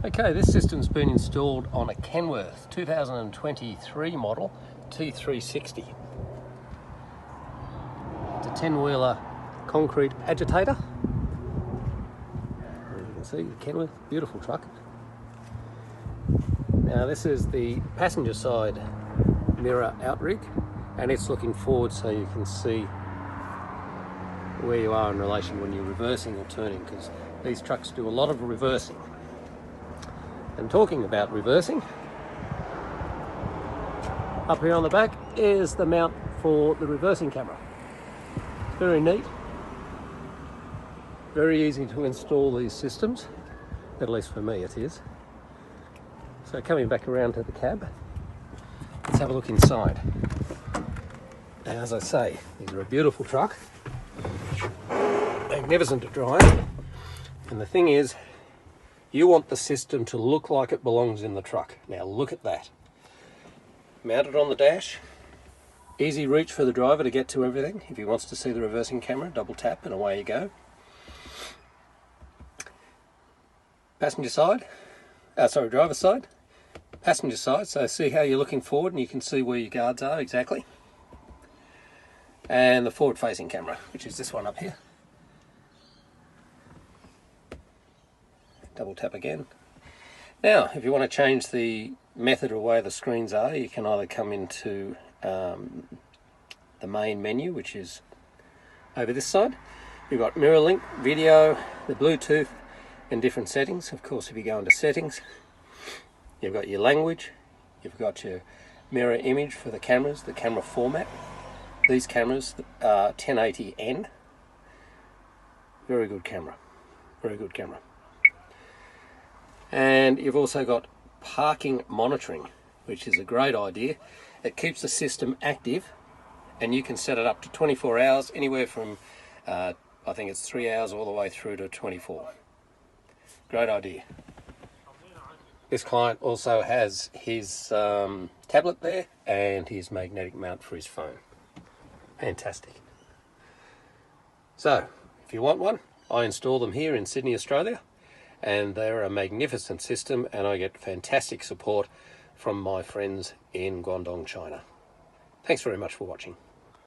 Okay, this system's been installed on a Kenworth 2023 model T360. It's a 10-wheeler concrete agitator. As you can see, the Kenworth, beautiful truck. Now this is the passenger side mirror outrig, and it's looking forward so you can see where you are in relation when you're reversing or turning, because these trucks do a lot of reversing. And talking about reversing, up here on the back is the mount for the reversing camera. It's very neat, very easy to install these systems, at least for me it is. So coming back around to the cab, let's have a look inside. Now, as I say, these are a beautiful truck, magnificent to drive, and the thing is, you want the system to look like it belongs in the truck. Now look at that. Mounted on the dash, easy reach for the driver to get to everything. If he wants to see the reversing camera, double tap and away you go. Passenger side, driver's side, passenger side, so see how you're looking forward and you can see where your guards are exactly. And the forward facing camera, which is this one up here. Double tap again. Now, if you want to change the method or way the screens are, you can either come into the main menu, which is over this side. You've got mirror link, video, the Bluetooth, and different settings. Of course, if you go into settings, you've got your language, you've got your mirror image for the cameras, the camera format. These cameras are 1080N. Very good camera. Very good camera. And you've also got parking monitoring, which is a great idea. It keeps the system active, and you can set it up to 24 hours, anywhere from, I think it's 3 hours all the way through to 24. Great idea. This client also has his tablet there and his magnetic mount for his phone. Fantastic. So, if you want one, I install them here in Sydney, Australia. And they're a magnificent system, and I get fantastic support from my friends in Guangdong, China. Thanks very much for watching.